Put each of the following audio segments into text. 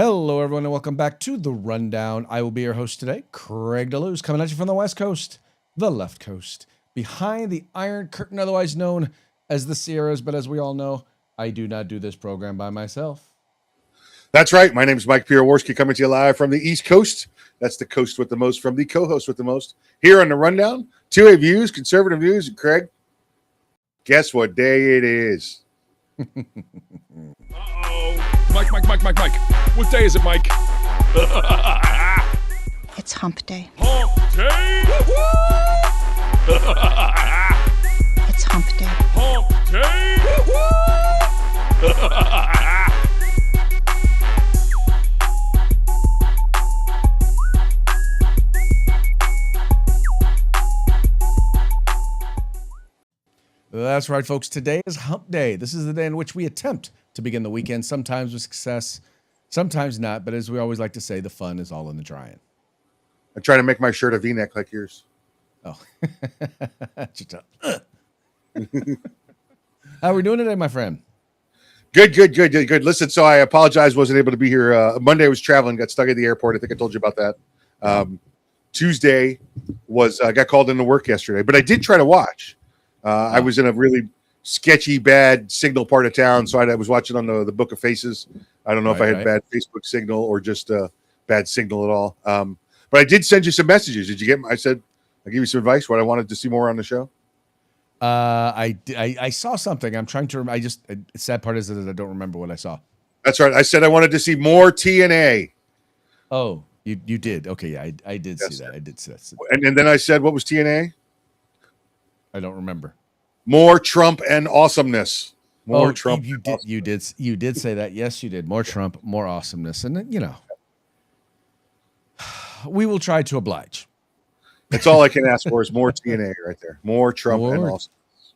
Hello, everyone, and welcome back to The Rundown. I will be your host today, Craig DeLuz, coming at you from the West Coast, the left coast, behind the Iron Curtain, otherwise known as the Sierras. But as we all know, I do not do this program by myself. That's right. My name is Mike Pierworski, coming to you live from the East Coast. That's the coast with the most, from the co-host with the most. Here on The Rundown, 2A views, conservative views. And Craig, guess what day it is? Mike. What day is it, Mike? It's hump day. Hump day! It's hump day. Hump day! That's right, folks. Today is Hump Day. This is the day in which we attempt to begin the weekend, sometimes with success, sometimes not. But as we always like to say, the fun is all in the trying. I'm trying to make my shirt a V-neck like yours. Oh. How are we doing today, my friend? Good. Listen, so I apologize, wasn't able to be here. Monday I was traveling, got stuck at the airport. I think I told you about that. Tuesday was got called into work yesterday, but I did try to watch. I was in a really sketchy, bad signal part of town, so I was watching on the Book of Faces. I don't know if I had bad Facebook signal or just bad signal at all. But I did send you some messages. Did you get? I said I gave you some advice. What I wanted to see more on the show. I saw something. I'm trying to. The sad part is that I don't remember what I saw. That's right. I said I wanted to see more TNA. Oh, you did. Okay, yeah, I did see that. I did see that. And then I said, what was TNA? I don't remember. More Trump and awesomeness. More Trump. You did say that. Yes, you did. More Trump, more awesomeness, and you know, we will try to oblige. That's all I can ask for is more TNA right there. More Trump and awesomeness.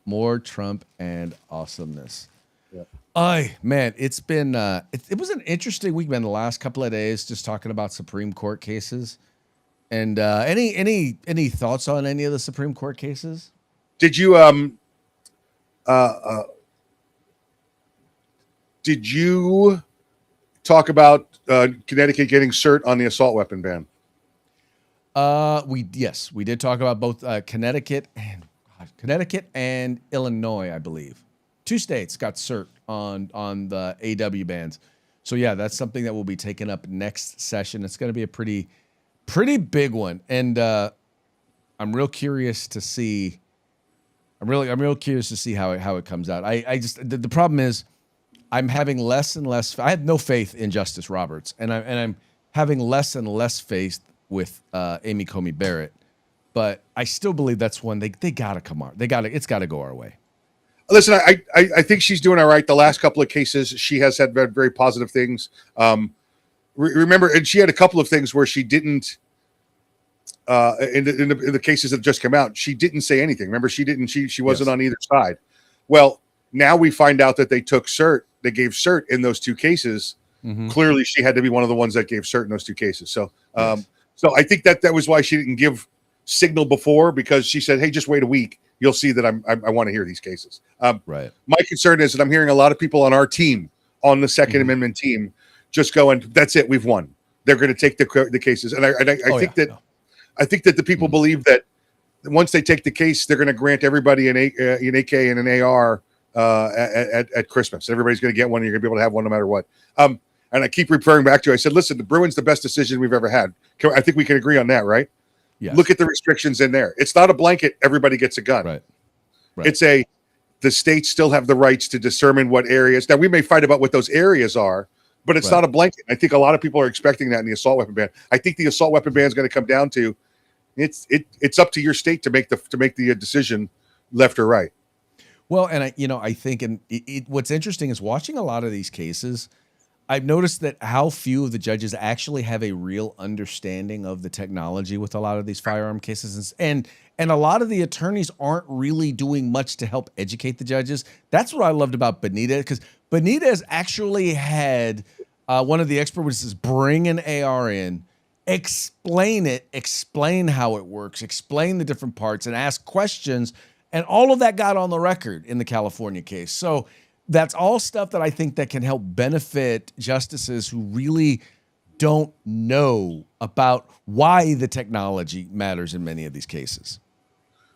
More Trump and awesomeness. Yeah. Man, it's been it was an interesting week, man. The last couple of days, just talking about Supreme Court cases, and any thoughts on any of the Supreme Court cases? Did you talk about Connecticut getting cert on the assault weapon ban? We did talk about both Connecticut and Illinois, I believe. 2 states got cert on the AW bans. So yeah, that's something that will be taken up next session. It's going to be a pretty big one, and I'm real curious to see. I'm real curious to see how it comes out. I just the problem is I'm having less and less. I have no faith in Justice Roberts, and I'm having less and less faith with Amy Coney Barrett. But I still believe that's one they gotta come on. It's gotta go our way. Listen, I think she's doing all right. The last couple of cases, she has had very positive things. Remember, and she had a couple of things where she didn't. In the cases that just come out, she didn't say anything. Remember, she wasn't on either side. Well, now we find out that they took cert. They gave cert in those 2 cases. Mm-hmm. Clearly, she had to be one of the ones that gave cert in those 2 cases. So, so I think that was why she didn't give signal before, because she said, "Hey, just wait a week. You'll see that I want to hear these cases." Right. My concern is that I'm hearing a lot of people on our team, on the Second Amendment team, just going, "That's it. We've won. They're going to take the cases." And I think that. No. I think that the people believe that once they take the case, they're going to grant everybody an AK and an AR at Christmas. Everybody's going to get one. And you're going to be able to have one no matter what. And I keep referring back to, I said, listen, the Bruins, the best decision we've ever had. I think we can agree on that, right? Yes. Look at the restrictions in there. It's not a blanket. Everybody gets a gun. Right. It's the states still have the rights to determine what areas. Now, we may fight about what those areas are, but it's not a blanket. I think a lot of people are expecting that in the assault weapon ban. I think the assault weapon ban is going to come down to it's up to your state to make the decision, left or right. Well, and I think, and what's interesting is watching a lot of these cases. I've noticed that how few of the judges actually have a real understanding of the technology with a lot of these firearm cases, and a lot of the attorneys aren't really doing much to help educate the judges. That's what I loved about Benitez, because Benitez actually had one of the expert witnesses bring an AR in, explain it, explain how it works, explain the different parts, and ask questions. And all of that got on the record in the California case. So that's all stuff that I think that can help benefit justices who really don't know about why the technology matters in many of these cases.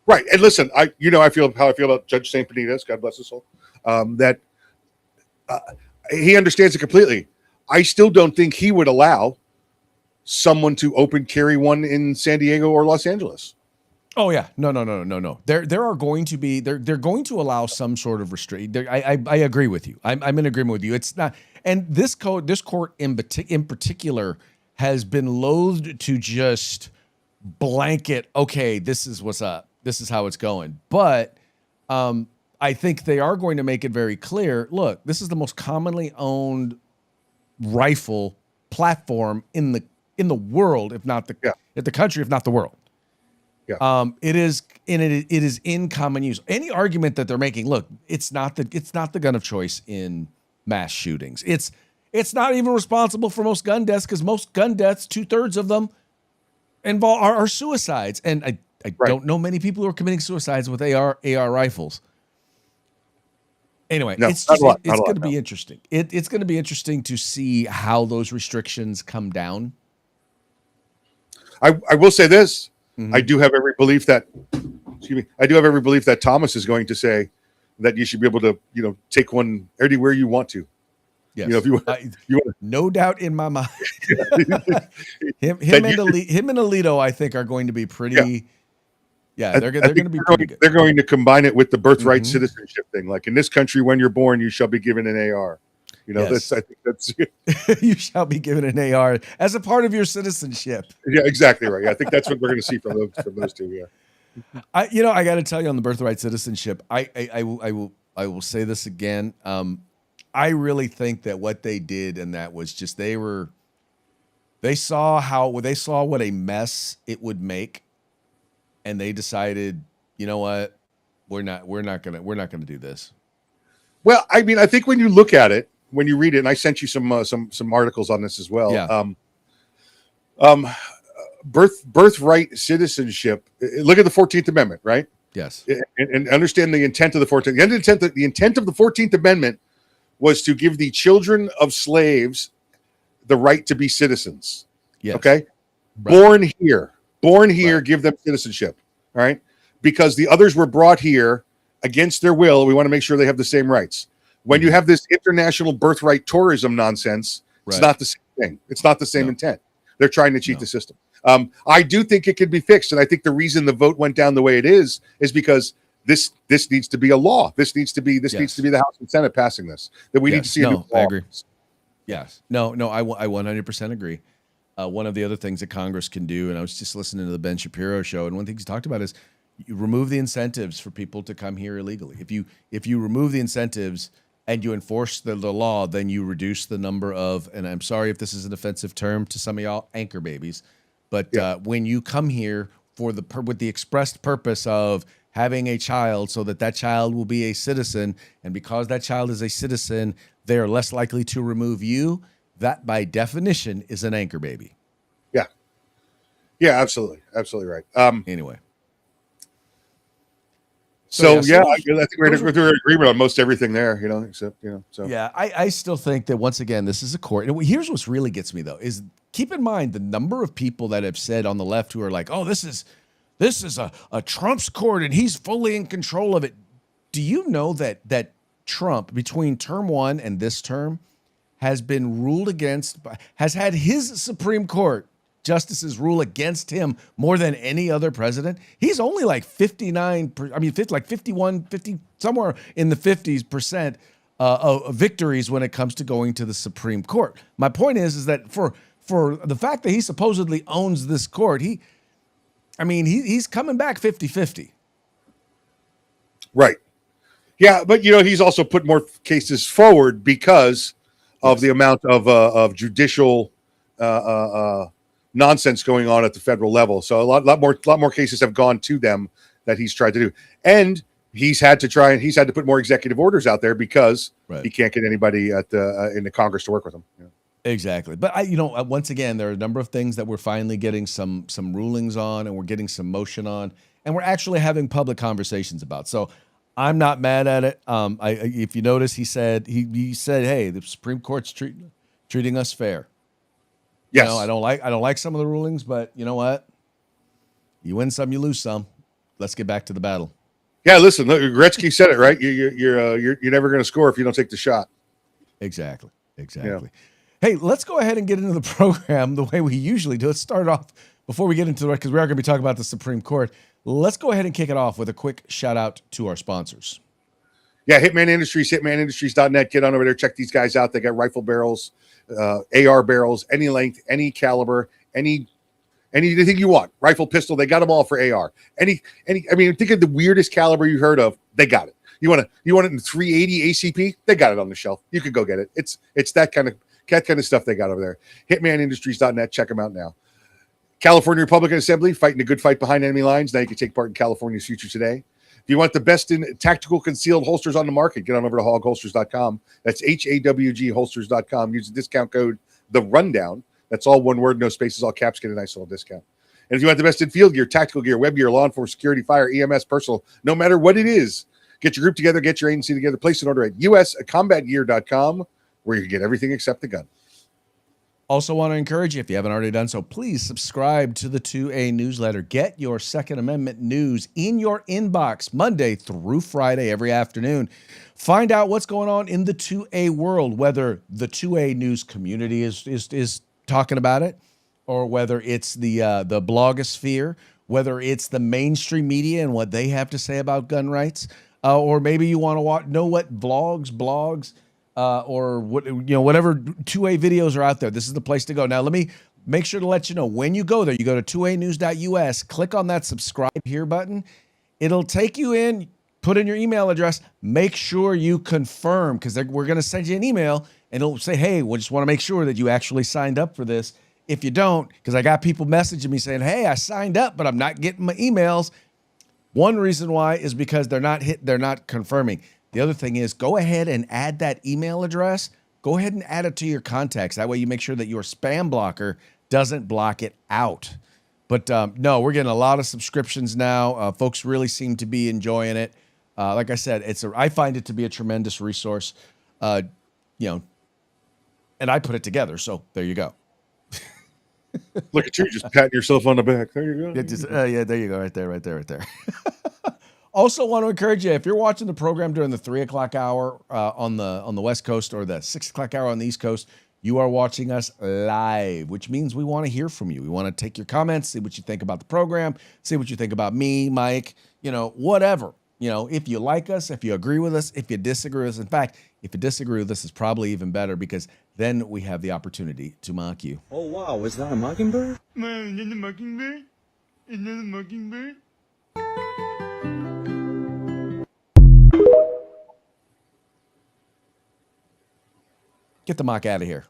Right. And listen, I feel how I feel about Judge St. Benitez, God bless his soul, that he understands it completely. I still don't think he would allow someone to open carry one in San Diego or Los Angeles. Oh yeah, no. There are going to be they're going to allow some sort of restraint. I agree with you. I'm in agreement with you. It's not, and this court in particular has been loathed to just blanket. Okay, this is what's up. This is how it's going. But I think they are going to make it very clear. Look, this is the most commonly owned rifle platform in the world, if not the country, if not the world. Yeah. It is in common use. Any argument that they're making, look, it's not the gun of choice in mass shootings. It's not even responsible for most gun deaths, because most gun deaths, 2/3 of them are suicides. And I don't know many people who are committing suicides with AR rifles. Anyway, it's going to be interesting. It's going to be interesting to see how those restrictions come down. I will say this. Mm-hmm. I do have every belief that Thomas is going to say that you should be able to, take one anywhere you want to. Yes. If you want. No doubt in my mind. him and Alito, I think, are going to be pretty. Yeah, they're going to be pretty good. They're going to combine it with the birthright citizenship thing. Like, in this country, when you're born, you shall be given an AR. Yes. I think that's you shall be given an AR as a part of your citizenship. Yeah, exactly right. Yeah, I think that's what we're going to see from those two. Yeah. I got to tell you, on the birthright citizenship, I will say this again. I really think that what they did, and that was just they saw what a mess it would make, and they decided, you know what, we're not gonna do this. Well, I mean, I think when you look at it, when you read it, and I sent you some articles on this as well. Yeah. Birthright citizenship. Look at the 14th Amendment, right? Yes. And understand the intent of the 14th. The intent of the 14th Amendment was to give the children of slaves the right to be citizens. Yes. Okay. Right. Born here, give them citizenship. All right. Because the others were brought here against their will. We want to make sure they have the same rights. When you have this international birthright tourism nonsense, it's not the same thing. It's not the same intent. They're trying to cheat the system. I do think it could be fixed. And I think the reason the vote went down the way it is because this needs to be a law. This needs to be the House and Senate passing this. That we need to see a new law. I agree. Yes. No, I 100% agree. One of the other things that Congress can do, and I was just listening to the Ben Shapiro show, and one thing he talked about is you remove the incentives for people to come here illegally. If you remove the incentives and you enforce the law, then you reduce the number of, and I'm sorry if this is an offensive term to some of y'all, anchor babies, but when you come here with the expressed purpose of having a child so that child will be a citizen, and because that child is a citizen, they are less likely to remove you, that by definition is an anchor baby. Yeah. Yeah, absolutely. Absolutely right. Anyway. So I think we're in agreement on most everything there, except, so. Yeah, I still think that, once again, this is a court. And here's what really gets me, though, is keep in mind the number of people that have said on the left who are like, oh, this is a Trump's court and he's fully in control of it. Do you know that Trump, between term 1 and this term, has been ruled against, has had his Supreme Court justices rule against him more than any other president? He's only like 59, like 51, 50, somewhere in the 50% of victories when it comes to going to the Supreme Court. My point is that for the fact that he supposedly owns this court, he's coming back 50-50. Right. Yeah, but he's also put more cases forward because of the amount of judicial nonsense going on at the federal level. So a lot more cases have gone to them that he's tried to do, and he's had to put more executive orders out there because he can't get anybody in the Congress to work with him. Exactly. But once again, there are a number of things that we're finally getting some rulings on, and we're getting some motion on, and we're actually having public conversations about. So I'm not mad at it. If you notice, he said, hey, the Supreme Court's treating us fair. Yes. You know, I don't like some of the rulings, but you know what? You win some, you lose some. Let's get back to the battle. Yeah, listen, look, Gretzky said it, right? You're never going to score if you don't take the shot. Exactly. Yeah. Hey, let's go ahead and get into the program the way we usually do. Let's start off before we get into the because we are going to be talking about the Supreme Court. Let's go ahead and kick it off with a quick shout out to our sponsors. Yeah, Hitman Industries, hitmanindustries.net. Get on over there, check these guys out. They got rifle barrels, AR barrels, any length, any caliber, anything you want. Rifle, pistol, they got them all for AR. Any I mean, think of the weirdest caliber you heard of, they got it. You want it in 380 ACP? They got it on the shelf. You could go get it. It's that kind of stuff they got over there. Hitmanindustries.net. Check them out now. California Republican Assembly, fighting a good fight behind enemy lines. Now you can take part in California's future today. If you want the best in tactical concealed holsters on the market, get on over to hogholsters.com. That's HAWG holsters.com. Use the discount code The Rundown. That's all one word, no spaces, all caps. Get a nice little discount. And if you want the best in field gear, tactical gear, web gear, law enforcement, security, fire, EMS, personal, no matter what it is, get your group together, get your agency together, place an order at uscombatgear.com, where you can get everything except the gun. Also want to encourage you, if you haven't already done so, please subscribe to the 2A newsletter. Get your Second Amendment news in your inbox Monday through Friday every afternoon. Find out what's going on in the 2A world, whether the 2A news community is talking about it, or whether it's the blogosphere, whether it's the mainstream media and what they have to say about gun rights, or maybe you want to know what blogs, or whatever 2A videos are out there. This is the place to go. Now, let me make sure to let you know when you go there. You go to 2anews.us, click on that subscribe here button. It'll take you in. Put in your email address. Make sure you confirm because we're going to send you an email and it'll say, hey, we just want to make sure that you actually signed up for this. If you don't, because I got people messaging me saying, hey, I signed up, but I'm not getting my emails. One reason why is because they're not confirming. The other thing is go ahead and add that email address. Go ahead and add it to your contacts. That way you make sure that your spam blocker doesn't block it out. But no, we're getting a lot of subscriptions now. Folks really seem to be enjoying it. Like I said, I find it to be a tremendous resource, and I put it together. So there you go. Look at you, just patting yourself on the back. There you go. Yeah, there you go. Right there. Also want to encourage you, if you're watching the program during the 3 o'clock hour on the West Coast or the 6 o'clock hour on the East Coast, you are watching us live, which means we want to hear from you. We want to take your comments, see what you think about the program, see what you think about me, Mike, whatever. If you like us, if you agree with us, if you disagree with us. In fact, if you disagree with us, it's probably even better because then we have the opportunity to mock you. Oh, wow. Was that a mockingbird? Man, is that a mockingbird? Is that a mockingbird? Get the mock out of here.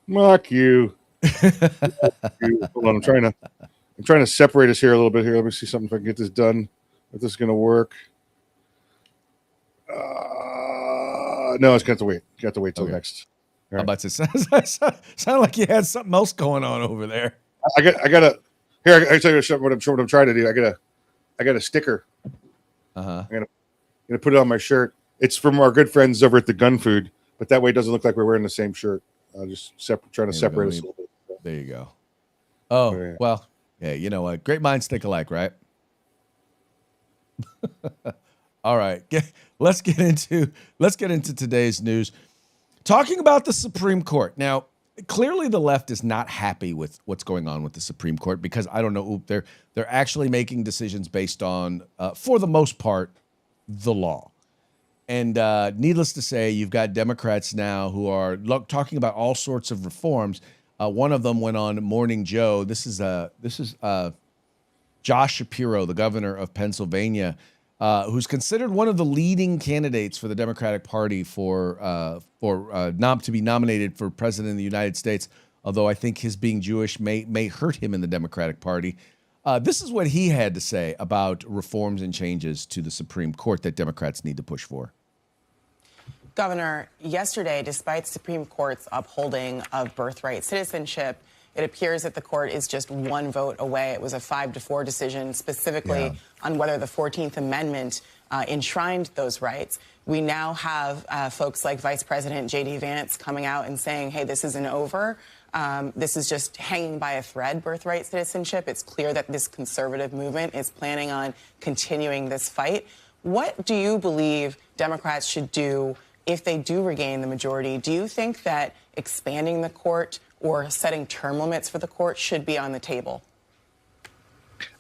Mock you. Hold on, I'm trying to separate us here a little bit here. Let me see something if I can get this done. If this is gonna work. No, it's got to wait. You have to wait till next. Right. I'm about to sound like you had something else going on over there. I gotta here. I tell you what I'm trying to do. I got a sticker. I'm gonna put it on my shirt. It's from our good friends over at the Gun Food, but that way it doesn't look like we're wearing the same shirt. I'll just trying to separate us a little bit. There you go. Oh, yeah. Well, yeah, you know what? Great minds think alike, right? All right. Let's get into today's news. Talking about the Supreme Court. Now, clearly the left is not happy with what's going on with the Supreme Court because I don't know, they're actually making decisions based on, for the most part, the law. And needless to say, you've got Democrats now who are talking about all sorts of reforms. One of them went on Morning Joe. This is Josh Shapiro, the governor of Pennsylvania, who's considered one of the leading candidates for the Democratic Party to be nominated for president of the United States. Although I think his being Jewish may hurt him in the Democratic Party. This is what he had to say about reforms and changes to the Supreme Court that Democrats need to push for. Governor, yesterday, despite Supreme Court's upholding of birthright citizenship, it appears that the court is just one vote away. It was a 5-4 decision specifically on whether the 14th Amendment enshrined those rights. We now have folks like Vice President J.D. Vance coming out and saying, hey, this isn't over. This is just hanging by a thread, birthright citizenship. It's clear that this conservative movement is planning on continuing this fight. What do you believe Democrats should do if they do regain the majority? Do you think that expanding the court or setting term limits for the court should be on the table?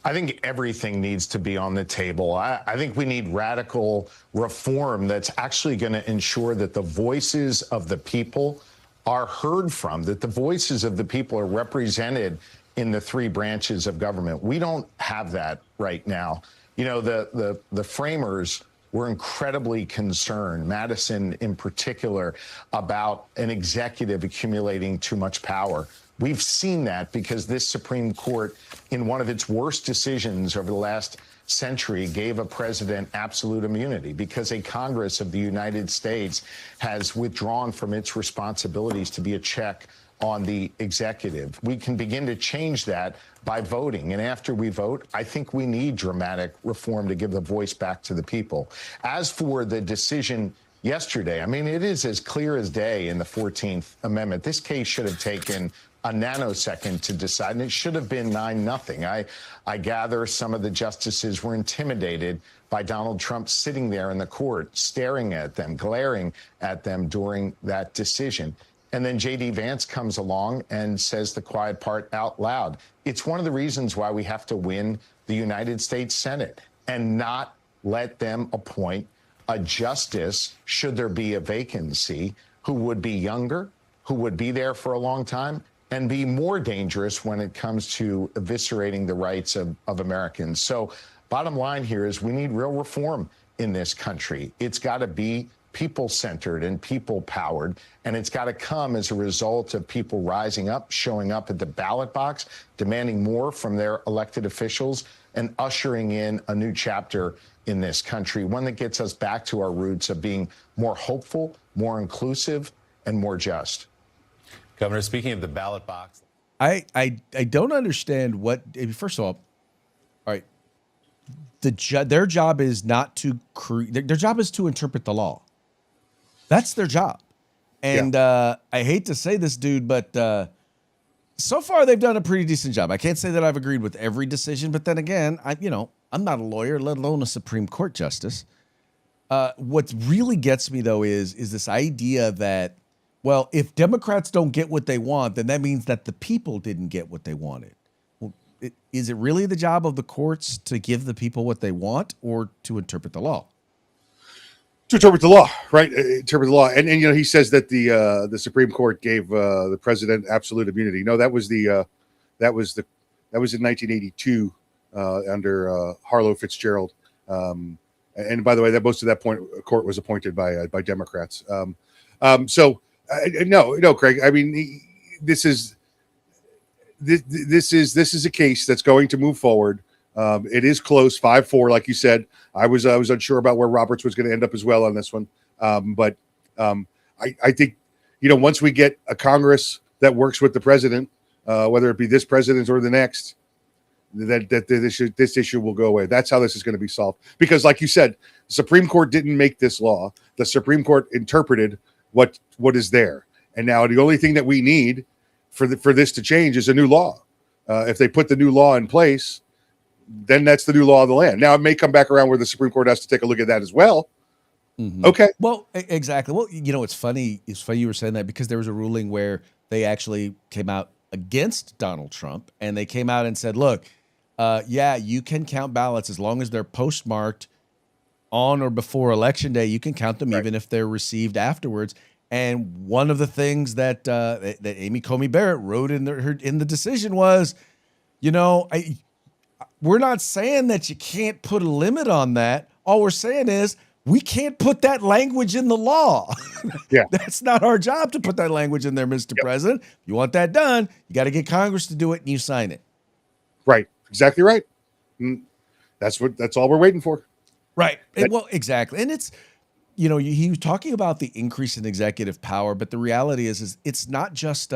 I think everything needs to be on the table. I think we need radical reform that's actually going to ensure that the voices of the people are heard from, that the voices of the people are represented in the three branches of government. We don't have that right now. You know, the framers were incredibly concerned, Madison in particular, about an executive accumulating too much power. We've seen that because this Supreme Court, in one of its worst decisions over the last century, gave a president absolute immunity because a Congress of the United States has withdrawn from its responsibilities to be a check on the executive. We can begin to change that by voting. And after we vote, I think we need dramatic reform to give the voice back to the people. As for the decision yesterday, I mean, it is as clear as day in the 14th Amendment. This case should have taken a nanosecond to decide, and it should have been 9-0. I gather some of the justices were intimidated by Donald Trump sitting there in the court, staring at them, glaring at them during that decision. And then J.D. Vance comes along and says the quiet part out loud. It's one of the reasons why we have to win the United States Senate and not let them appoint a justice, should there be a vacancy, who would be younger, who would be there for a long time, and be more dangerous when it comes to eviscerating the rights of Americans. So bottom line here is we need real reform in this country. It's got to be people-centered and people-powered, and it's got to come as a result of people rising up, showing up at the ballot box, demanding more from their elected officials, and ushering in a new chapter in this country, one that gets us back to our roots of being more hopeful, more inclusive, and more just. Governor, speaking of the ballot box, I don't understand what. First of all right, their job is not to create. Their job is to interpret the law. That's their job. And I hate to say this, dude, but so far they've done a pretty decent job. I can't say that I've agreed with every decision, but then again, I'm not a lawyer, let alone a Supreme Court justice. What really gets me though is this idea that, well, if Democrats don't get what they want, then that means that the people didn't get what they wanted. Well, is it really the job of the courts to give the people what they want or to interpret the law? To interpret the law, right? Interpret the law, and he says that the Supreme Court gave the president absolute immunity. No, that was in 1982 under Harlow Fitzgerald. And by the way, that most of that court was appointed by Democrats. No, Craig. I mean, this is a case that's going to move forward. It is close, 5-4, like you said. I was unsure about where Roberts was going to end up as well on this one. But I think, once we get a Congress that works with the president, whether it be this president or the next, that this issue will go away. That's how this is going to be solved. Because, like you said, the Supreme Court didn't make this law. The Supreme Court interpreted what is there, and now the only thing that we need for this to change is a new law. If they put the new law in place, then that's the new law of the land. Now it may come back around where the Supreme Court has to take a look at that as well. Mm-hmm. Okay. Well, exactly. Well, it's funny. It's funny you were saying that because there was a ruling where they actually came out against Donald Trump, and they came out and said, look, you can count ballots as long as they're postmarked on or before Election Day. You can count them even if they're received afterwards. And one of the things that Amy Coney Barrett wrote in the decision was, we're not saying that you can't put a limit on that. All we're saying is we can't put that language in the law. Yeah, that's not our job to put that language in there, Mr. President. If you want that done, you got to get Congress to do it, and you sign it. Right. Exactly right. That's all we're waiting for. Right. Well, exactly. And it's, he was talking about the increase in executive power, but the reality is it's not just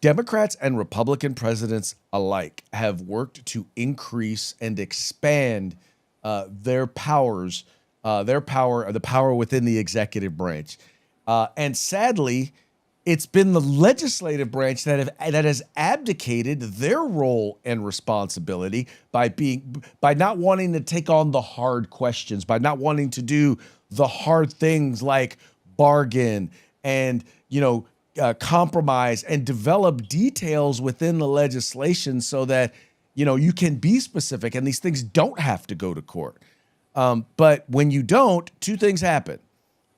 Democrats and Republican presidents alike have worked to increase and expand their powers, the power within the executive branch. And sadly, it's been the legislative branch that has abdicated their role and responsibility by not wanting to take on the hard questions, by not wanting to do the hard things like bargain and, compromise and develop details within the legislation so that, you can be specific and these things don't have to go to court. But when you don't, two things happen.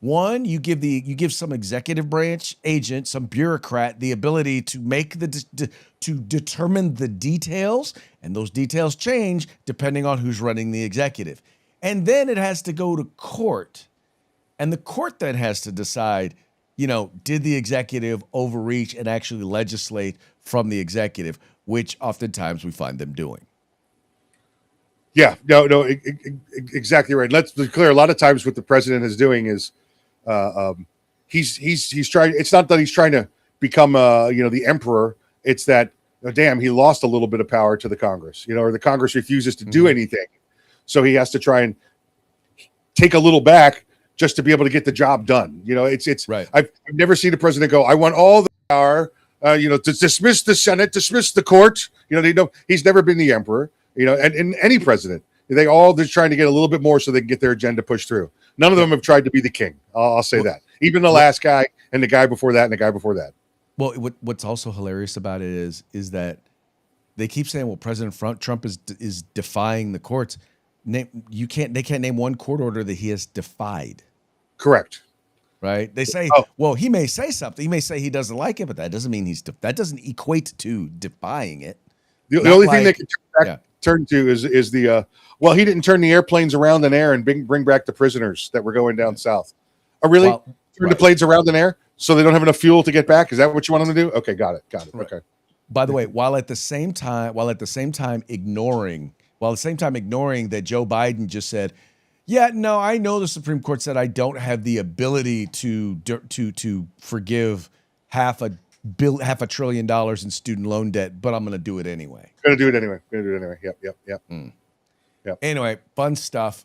One, you give some executive branch agent, some bureaucrat, the ability to to determine the details, and those details change depending on who's running the executive. And then it has to go to court, and the court then has to decide, did the executive overreach and actually legislate from the executive, which oftentimes we find them doing. Yeah, no, exactly right. Let's be clear. A lot of times, what the president is doing is, he's trying. It's not that he's trying to become, the emperor. It's that, he lost a little bit of power to the Congress, or the Congress refuses to do anything, so he has to try and take a little back just to be able to get the job done. It's right. I've never seen a president go, I want all the power, to dismiss the Senate, dismiss the court. He's never been the emperor. And any president, they're trying to get a little bit more so they can get their agenda pushed through. None of them have tried to be the king. I'll say that. Even the last guy and the guy before that and the guy before that. Well, what's also hilarious about it is that they keep saying, well, President Trump is defying the courts. They can't name one court order that he has defied. Correct. Right? They say, well, he may say something. He may say he doesn't like it, but that doesn't mean that doesn't equate to defying it. The only thing they can turn to is he didn't turn the airplanes around in air and bring back the prisoners that were going down south. Oh, really? Turn the planes around in air so they don't have enough fuel to get back? Is that what you want them to do? Okay, got it. Right. Okay. By the way, while at the same time ignoring that Joe Biden just said, yeah, no, I know the Supreme Court said I don't have the ability to forgive half a $1 trillion in student loan debt, but I'm going to do it anyway. Going to do it anyway. Yep. Yep. Anyway, fun stuff.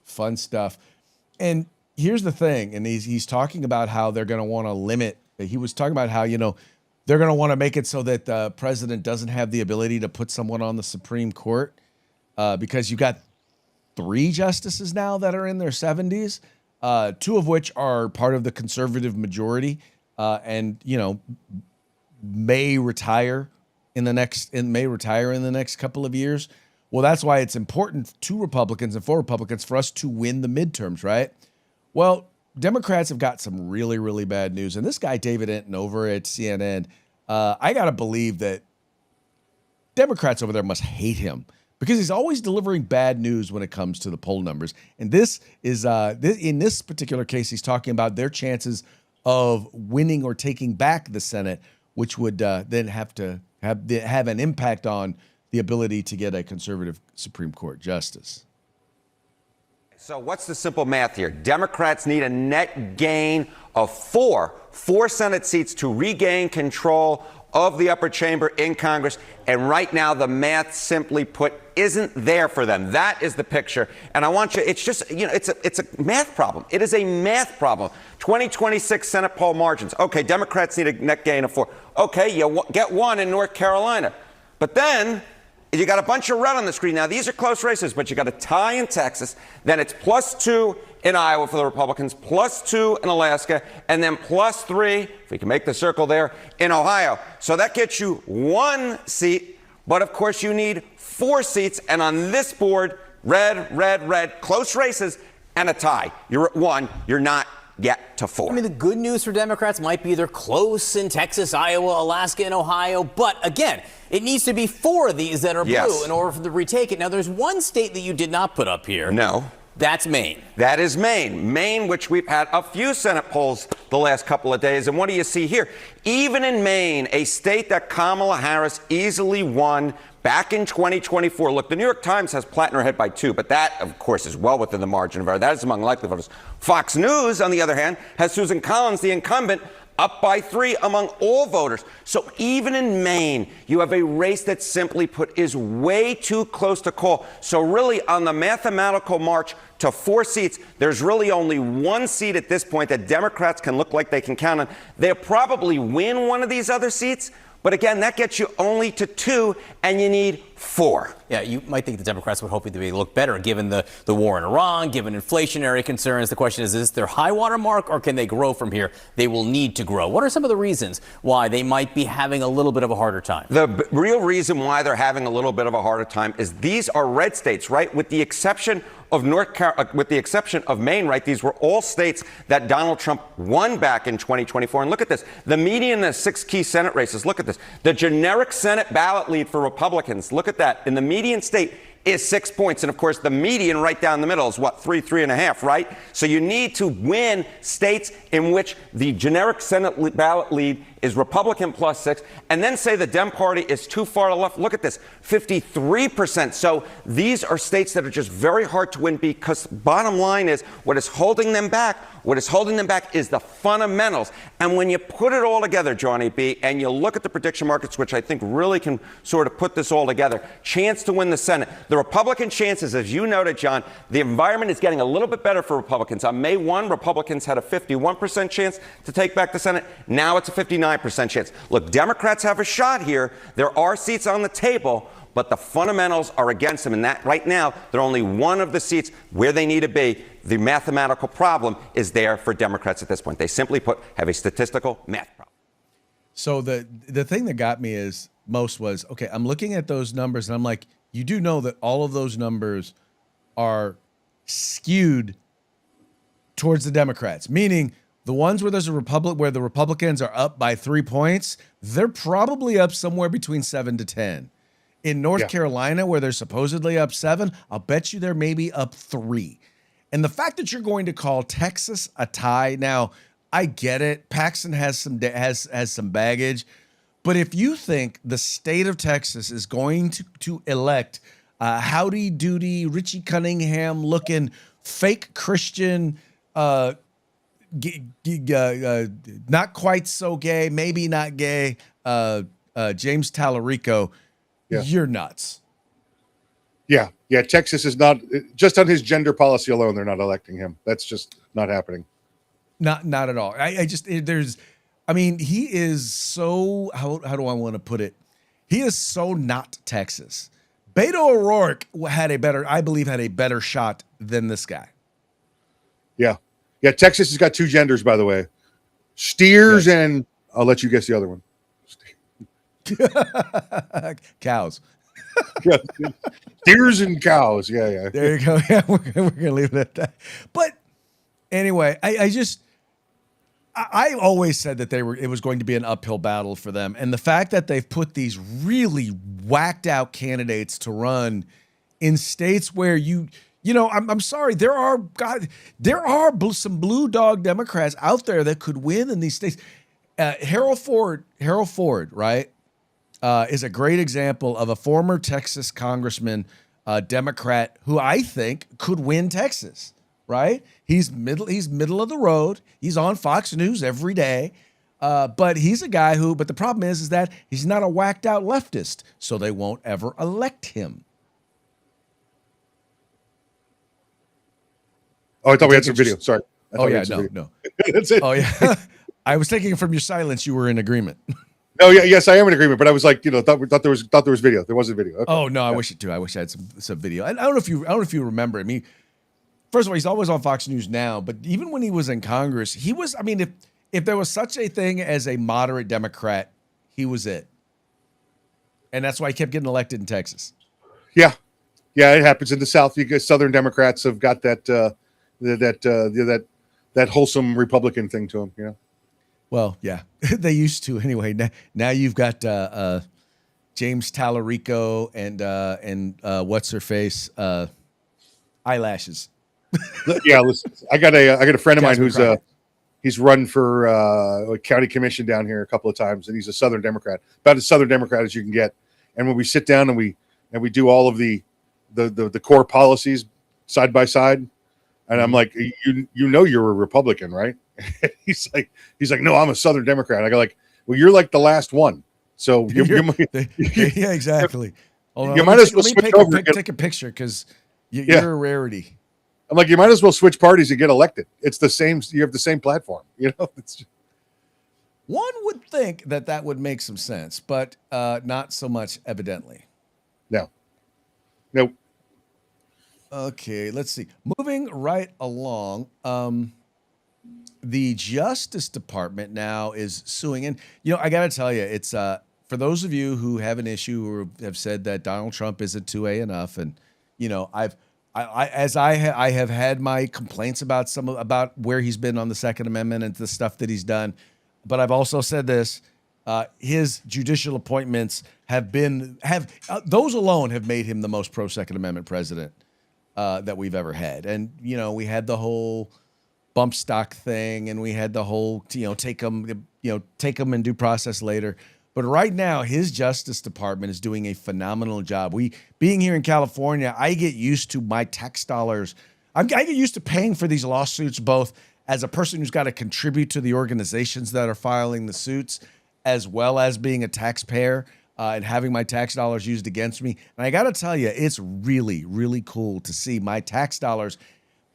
And here's the thing, and he's talking about how they're going to want to limit. He was talking about how, they're going to want to make it so that the president doesn't have the ability to put someone on the Supreme Court because you got 3 justices now that are in their 70s, 2 of which are part of the conservative majority, and may retire in the next couple of years. Well, that's why it's important to Republicans and for Republicans for us to win the midterms, right? Well, Democrats have got some really, really bad news. And this guy, David Enton over at CNN, I got to believe that Democrats over there must hate him because he's always delivering bad news when it comes to the poll numbers. And this is, in this particular case, he's talking about their chances of winning or taking back the Senate, which would then have to have an impact on the ability to get a conservative Supreme Court justice. So what's the simple math here? Democrats need a net gain of four Senate seats to regain control of the upper chamber in Congress. And right now, the math, simply put, isn't there for them. That is the picture. And I want you, it's just, it's a math problem. It is a math problem. 2026 Senate poll margins. Okay, Democrats need a net gain of 4. Okay, you get 1 in North Carolina. But then you got a bunch of red on the screen. Now, these are close races, but you got a tie in Texas. Then it's +2 in Iowa for the Republicans, +2 in Alaska, and then +3, if we can make the circle there, in Ohio. So that gets you 1 seat, but of course you need 4 seats. And on this board, red, close races, and a tie. You're at 1. You're not yet to 4. I mean, the good news for Democrats might be they're close in Texas, Iowa, Alaska, and Ohio. But again, it needs to be 4 of these that are blue in order for them to retake it. Now, there's one state that you did not put up here. No. That's Maine. That is Maine. Maine, which we've had a few Senate polls the last couple of days. And what do you see here? Even in Maine, a state that Kamala Harris easily won back in 2024. Look, the New York Times has Plattner ahead by 2, but that, of course, is well within the margin of error. That is among likely voters. Fox News, on the other hand, has Susan Collins, the incumbent, up by 3 among all voters. So even in Maine, you have a race that simply put is way too close to call. So really on the mathematical march to 4 seats, there's really only 1 seat at this point that Democrats can look like they can count on. They'll probably win one of these other seats. But again, that gets you only to 2, and you need 4. Yeah, you might think the Democrats would hope they look better given the war in Iran, given inflationary concerns. The question is their high water mark, or can they grow from here? They will need to grow. What are some of the reasons why they might be having a little bit of a harder time? The real reason why they're having a little bit of a harder time is these are red states, right? With the exception of with the exception of Maine, right? These were all states that Donald Trump won back in 2024. And look at this. The median, the 6 key Senate races. Look at this. The generic Senate ballot lead for Republicans. Look at that. In the median state is 6 points. And of course, the median right down the middle is what? 3.5, right? So you need to win states in which the generic Senate ballot lead is Republican plus 6, and then say the Dem Party is too far to the left. Look at this, 53%. So these are states that are just very hard to win because bottom line is what is holding them back is the fundamentals. And when you put it all together, Johnny B., and you look at the prediction markets, which I think really can sort of put this all together, chance to win the Senate. The Republican chances, as you noted, John, the environment is getting a little bit better for Republicans. On May 1, Republicans had a 51% chance to take back the Senate. Now it's a 59% chance. Look, Democrats have a shot here. There are seats on the table, but the fundamentals are against them. And that right now, they're only one of the seats where they need to be. The mathematical problem is there for Democrats at this point. They simply put, have a statistical math problem. So the thing that got me was, okay, I'm looking at those numbers and I'm like, you do know that all of those numbers are skewed towards the Democrats, meaning the ones where where the Republicans are up by 3 points, they're probably up somewhere between 7 to 10. In North Carolina, where they're supposedly up 7, I'll bet you they're maybe up 3. And the fact that you're going to call Texas a tie, now I get it. Paxton has some baggage, but if you think the state of Texas is going to elect howdy doody Richie Cunningham looking fake Christian, not quite so gay, maybe not gay, James Tallarico, you're nuts. Yeah. Texas is not, just on his gender policy alone, they're not electing him. That's just not happening. Not at all. He is so, how do I want to put it? He is so not Texas. Beto O'Rourke had a better shot than this guy. Yeah. Texas has got 2 genders, by the way. Steers and I'll let you guess the other one. Cows. Steers and cows. Yeah. There you go. Yeah, we're gonna leave it at that. But anyway, I always said that it was going to be an uphill battle for them, and the fact that they've put these really whacked out candidates to run in states where I'm sorry, there are some blue dog Democrats out there that could win in these states. Harold Ford, right, is a great example of a former Texas congressman, Democrat, who I think could win Texas. Right, he's middle of the road. He's on Fox News every day, but he's a guy who. But the problem is that he's not a whacked out leftist, so they won't ever elect him. Oh, I thought we had some video. Sorry. No. That's it. Oh yeah, I was thinking from your silence you were in agreement. No, yes, I am in agreement. But I was like, thought there was video. There wasn't video. Okay. Oh no, I wish it too. I wish I had some video. I don't know if you remember. I mean, first of all, he's always on Fox News now. But even when he was in Congress, he was. I mean, if there was such a thing as a moderate Democrat, he was it. And that's why he kept getting elected in Texas. Yeah, it happens in the South. You guys, Southern Democrats have got that wholesome Republican thing to them. Well, yeah, they used to anyway. Now you've got James Tallarico and what's her face eyelashes. Yeah, listen, I got a friend of mine who's he's run for a county commission down here a couple of times, and he's a Southern Democrat, about as Southern Democrat as you can get. And when we sit down and we do all of the core policies side by side, and I'm like, you're a Republican, right? he's like, no, I'm a Southern Democrat. I go like, well, you're like the last one. So yeah, exactly. Hold on, you might as well switch over. Take a picture because you're a rarity. I'm like, you might as well switch parties and get elected. It's the same. You have the same platform. It's just... One would think that would make some sense, but not so much, evidently. No. Nope. Okay, let's see. Moving right along, the Justice Department now is suing. And, I got to tell you, it's for those of you who have an issue or have said that Donald Trump isn't 2A enough. And, I have had my complaints about where he's been on the Second Amendment and the stuff that he's done. But I've also said this. His judicial appointments those alone have made him the most pro-Second Amendment president that we've ever had. And, we had the whole bump stock thing and we had the whole, take them in due process later. But right now, his Justice Department is doing a phenomenal job. Being here in California, I get used to my tax dollars. I get used to paying for these lawsuits, both as a person who's got to contribute to the organizations that are filing the suits, as well as being a taxpayer and having my tax dollars used against me. And I got to tell you, it's really, really cool to see my tax dollars,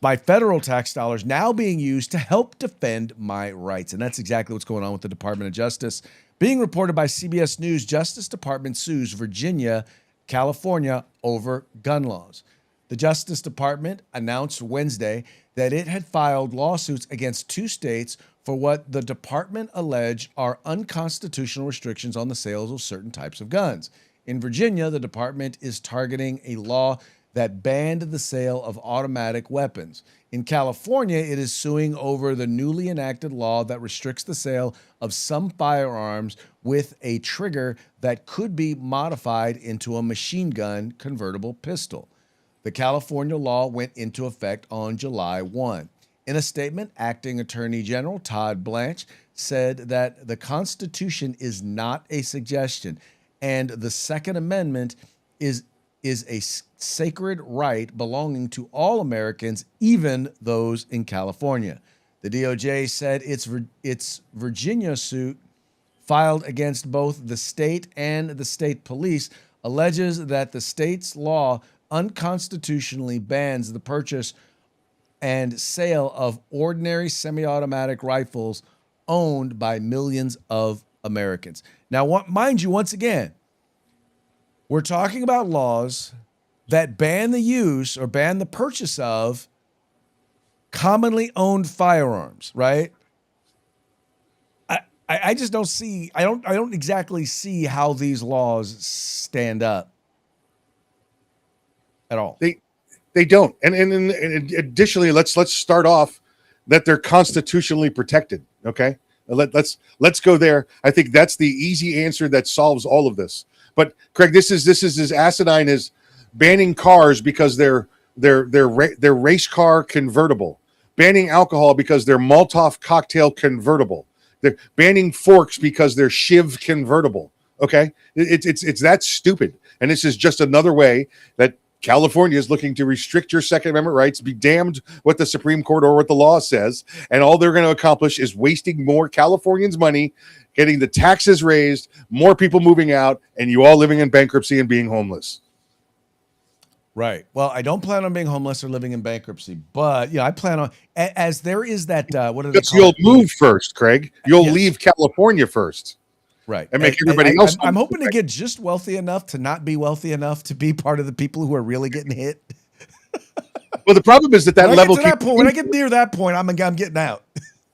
my federal tax dollars, now being used to help defend my rights. And that's exactly what's going on with the Department of Justice. Being reported by CBS News, Justice Department sues Virginia, California over gun laws. The Justice Department announced Wednesday that it had filed lawsuits against 2 states for what the department alleged are unconstitutional restrictions on the sales of certain types of guns. In Virginia, the department is targeting a law that banned the sale of automatic weapons. In California, it is suing over the newly enacted law that restricts the sale of some firearms with a trigger that could be modified into a machine gun convertible pistol. The California law went into effect on July 1. In a statement, Acting Attorney General Todd Blanche said that the Constitution is not a suggestion, and the Second Amendment is a sacred right belonging to all Americans, even those in California. The DOJ said its Virginia suit, filed against both the state and the state police, alleges that the state's law unconstitutionally bans the purchase and sale of ordinary semi-automatic rifles owned by millions of Americans. Now, mind you, once again, we're talking about laws that ban the use or ban the purchase of commonly owned firearms, right? I just don't see, I don't exactly see how these laws stand up at all. They don't. And additionally, let's start off that they're constitutionally protected. Okay. Let's go there. I think that's the easy answer that solves all of this. But Craig, this is as asinine as banning cars because they're race car convertible, banning alcohol because they're Molotov cocktail convertible, they're banning forks because they're Shiv convertible. Okay, it's that stupid, and this is just another way that California is looking to restrict your Second Amendment rights. Be damned what the Supreme Court or what the law says, and all they're going to accomplish is wasting more Californians' money, getting the taxes raised, more people moving out, and you all living in bankruptcy and being homeless. Right. Well, I don't plan on being homeless or living in bankruptcy, but I plan on, as there is that, what do they call you'll it? move first, Craig. You'll leave California first. Right. And make everybody else. I'm hoping to get just wealthy enough to not be wealthy enough to be part of the people who are really getting hit. Well, the problem is that level keeps when I get near that point, I'm getting out.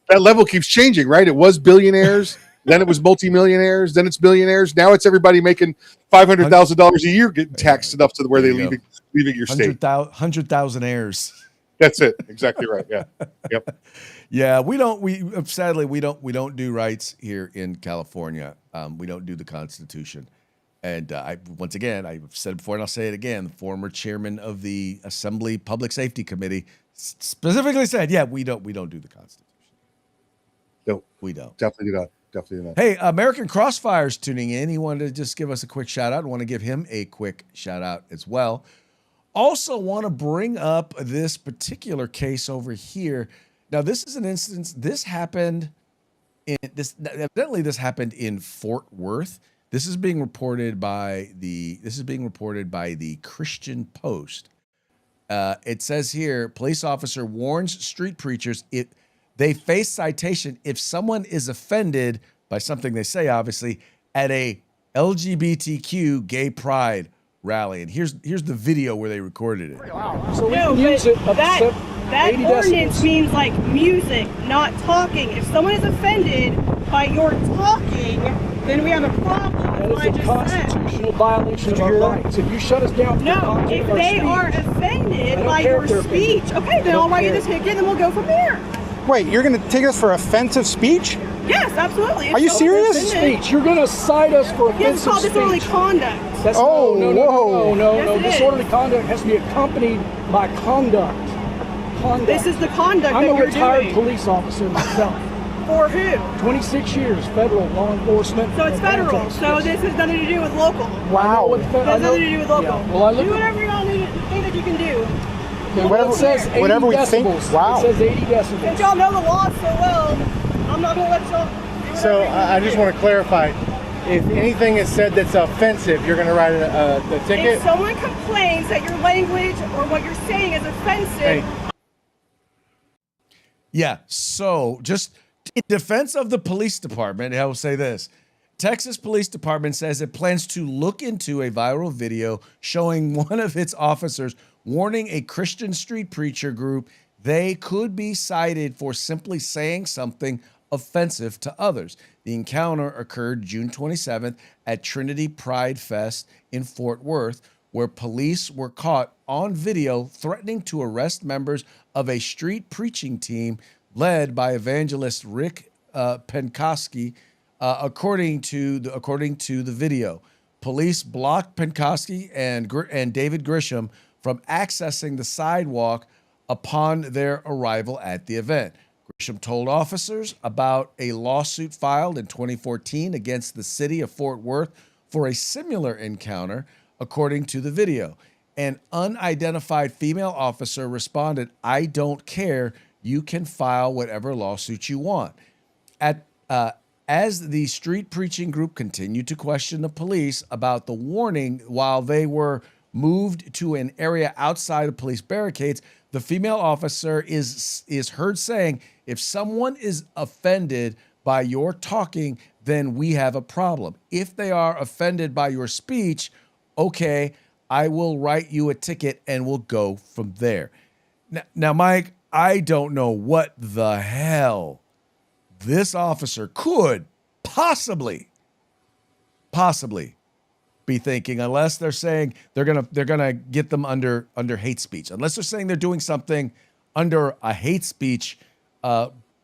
That level keeps changing, right? It was billionaires, then it was multimillionaires, then it's billionaires. Now it's everybody making $500,000 a year getting taxed enough to where they're leaving your state. 100,000 heirs. That's it. Exactly right. Yeah. Yep. Yeah, we don't do rights here in California. We don't do the Constitution. And once again, I've said it before and I'll say it again, the former chairman of the Assembly Public Safety Committee specifically said, we don't do the Constitution. No, we don't. Definitely not. Definitely not. Hey, American Crossfire's tuning in. He wanted to just give us a quick shout out. I want to give him a quick shout out as well. Also want to bring up this particular case over here. Now, this is an instance. This happened evidently this happened in Fort Worth. This is being reported by the Christian Post. It says here, police officer warns street preachers if they face citation if someone is offended by something they say, obviously, at a LGBTQ gay pride rally. And here's the video where they recorded it. So no, but that ordinance means like music, not talking. If someone is offended by your talking, then we have a problem. That is a constitutional violation of our rights. If you shut us down, no. If they are offended by your speech, okay, then I'll write you this ticket, and then we'll go from there. Wait, you're going to take us for offensive speech? Yes, absolutely. Are you serious? Speech. You're going to cite us for offensive yes, it's called disorderly conduct. That's, no. Yes, disorderly conduct has to be accompanied by conduct. This is the conduct I'm that you're a retired doing. police officer myself. For who? 26 years, federal law enforcement. So it's federal. So this has nothing to do with local. Wow. It has nothing to do with local. Yeah. Well, do whatever y'all think that you can do. Okay, well, it says 80 whatever we decibels. think. Wow. It says 80 decibels. Since y'all know the law so well, I'm not going to let y'all. So I just want to clarify. If anything is said that's offensive, you're going to write a ticket? If someone complains that your language or what you're saying is offensive. Hey. Yeah, so just in defense of the police department, I will say this. Texas Police Department says it plans to look into a viral video showing one of its officers warning a Christian street preacher group they could be cited for simply saying something offensive to others. The encounter occurred June 27th at Trinity Pride Fest in Fort Worth, where police were caught on video threatening to arrest members of a street preaching team led by evangelist Rick Penkoski, according to the video. Police blocked Penkoski and David Grisham from accessing the sidewalk upon their arrival at the event. Grisham told officers about a lawsuit filed in 2014 against the city of Fort Worth for a similar encounter, according to the video. An unidentified female officer responded, "I don't care. You can file whatever lawsuit you want." As the street preaching group continued to question the police about the warning while they were moved to an area outside of police barricades, the female officer is heard saying, "If someone is offended by your talking, then we have a problem. If they are offended by your speech, okay, I will write you a ticket and we'll go from there." Now, Mike, I don't know what the hell this officer could possibly be thinking, unless they're saying they're gonna get them under hate speech, unless they're saying they're doing something under a hate speech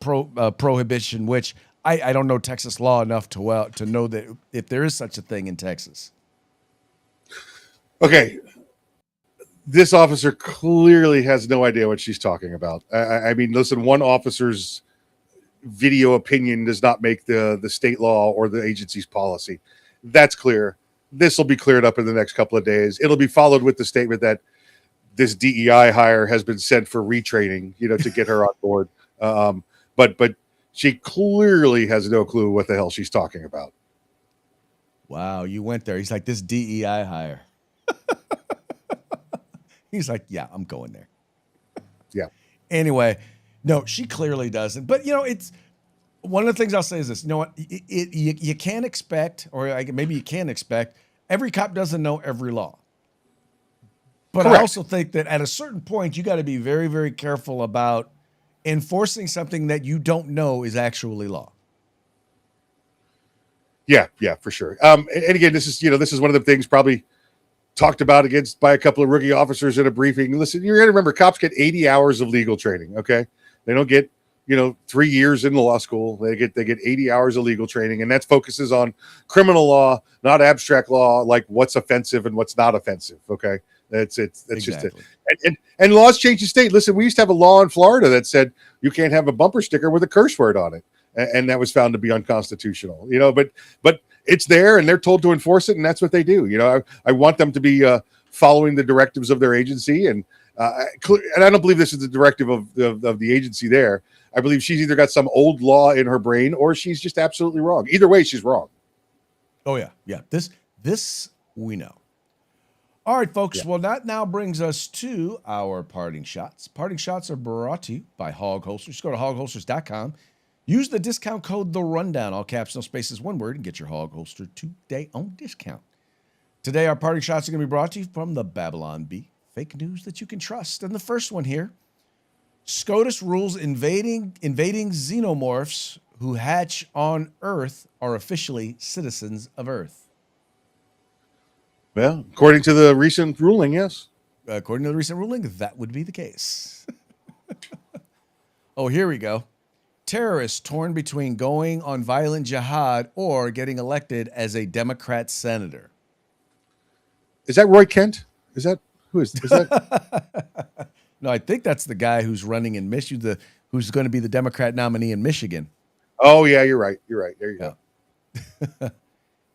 prohibition, which I don't know Texas law enough to know that if there is such a thing in Texas. Okay. This officer clearly has no idea what she's talking about. I mean, listen, one officer's video opinion does not make the state law or the agency's policy. That's clear. This will be cleared up in the next couple of days. It'll be followed with the statement that this DEI hire has been sent for retraining, to get her on board. But she clearly has no clue what the hell she's talking about. Wow, you went there. He's like, this DEI hire. He's like, yeah, I'm going there. Yeah. Anyway, no, she clearly doesn't. But, it's one of the things I'll say is this. You know what? You can't expect, or maybe you can expect, every cop doesn't know every law. But Correct. I also think that at a certain point, you got to be very, very careful about enforcing something that you don't know is actually law. Yeah, for sure. And again, this is one of the things probably talked about by a couple of rookie officers at a briefing. Listen, you're going to remember cops get 80 hours of legal training. Okay. They don't get, 3 years in the law school. They get 80 hours of legal training, and that focuses on criminal law, not abstract law, like what's offensive and what's not offensive. Okay. That's exactly. Just it. And laws change the state. Listen, we used to have a law in Florida that said you can't have a bumper sticker with a curse word on it. And that was found to be unconstitutional, but it's there and they're told to enforce it. And that's what they do. I want them to be following the directives of their agency. And And I don't believe this is the directive of the agency there. I believe she's either got some old law in her brain or she's just absolutely wrong. Either way, she's wrong. Oh, yeah. Yeah. This we know. All right, folks. Yeah. Well, that now brings us to our parting shots. Parting shots are brought to you by Hog Holsters. Just go to hogholsters.com. Use the discount code The Rundown, all caps, no spaces, one word, and get your Hog Holster today on discount. Today, our parting shots are going to be brought to you from the Babylon Bee. Fake news that you can trust. And the first one here, SCOTUS rules invading xenomorphs who hatch on Earth are officially citizens of Earth. Well, according to the recent ruling, yes. According to the recent ruling, that would be the case. Oh, here we go. Terrorists torn between going on violent jihad or getting elected as a Democrat senator. Is that Roy Kent? Who is that? No, I think that's the guy who's running in Michigan, who's going to be the Democrat nominee in Michigan. Oh, yeah, you're right. You're right. There you go.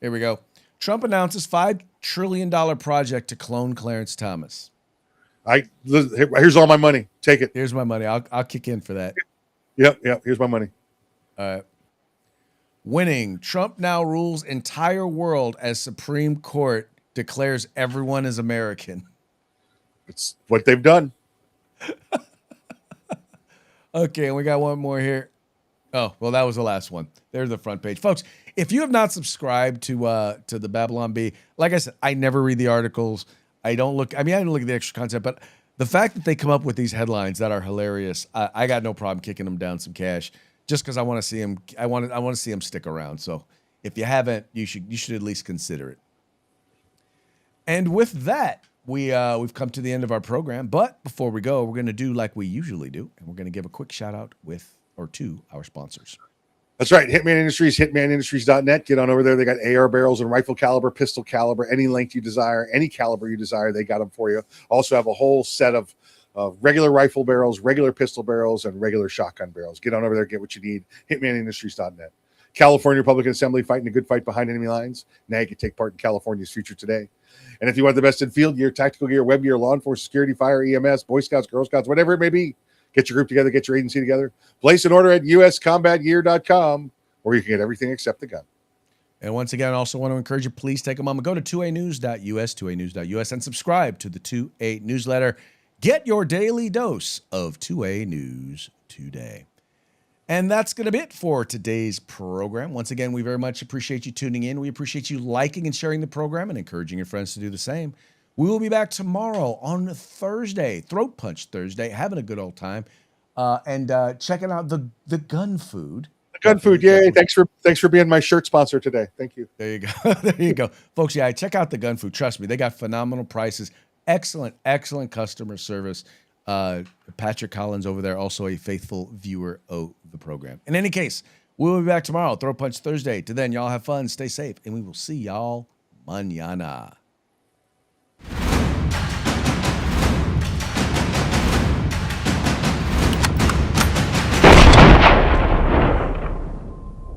Here we go. Trump announces $5 trillion project to clone Clarence Thomas. Here's all my money. Take it. Here's my money. I'll kick in for that. Yep. Here's my money. Winning. Trump now rules entire world as Supreme Court declares everyone is American. It's what they've done. Okay, and we got one more here. Oh, well, that was the last one. There's the front page. Folks, if you have not subscribed to the Babylon Bee, like I said, I never read the articles. I don't look at the extra content, but the fact that they come up with these headlines that are hilarious, I got no problem kicking them down some cash just because I want to see them. I want to see them stick around. So if you haven't, you should at least consider it. And with that, we've come to the end of our program. But before we go, we're going to do like we usually do, and we're going to give a quick shout out to our sponsors. That's right. Hitman Industries, hitmanindustries.net. Get on over there. They got AR barrels and rifle caliber, pistol caliber, any length you desire, any caliber you desire. They got them for you. Also have a whole set of regular rifle barrels, regular pistol barrels, and regular shotgun barrels. Get on over there. Get what you need. Hitmanindustries.net. California Republican Assembly, fighting a good fight behind enemy lines. Now you can take part in California's future today. And if you want the best in field gear, tactical gear, web gear, law enforcement, security, fire, EMS, Boy Scouts, Girl Scouts, whatever it may be, get your group together, get your agency together. Place an order at uscombatgear.com, where you can get everything except the gun. And once again, I also want to encourage you, please take a moment, go to 2anews.us, 2anews.us, and subscribe to the 2A newsletter. Get your daily dose of 2A News today. And that's going to be it for today's program. Once again, we very much appreciate you tuning in. We appreciate you liking and sharing the program and encouraging your friends to do the same. We will be back tomorrow on Thursday, Throat Punch Thursday, having a good old time, and checking out the gun food. The gun food, yay! Thanks for being my shirt sponsor today. Thank you. There you go. There you go, folks. Yeah, check out the gun food. Trust me, they got phenomenal prices, excellent customer service. Patrick Collins over there, also a faithful viewer of the program. In any case, we'll be back tomorrow, Throat Punch Thursday. To then, y'all have fun, stay safe, and we will see y'all mañana.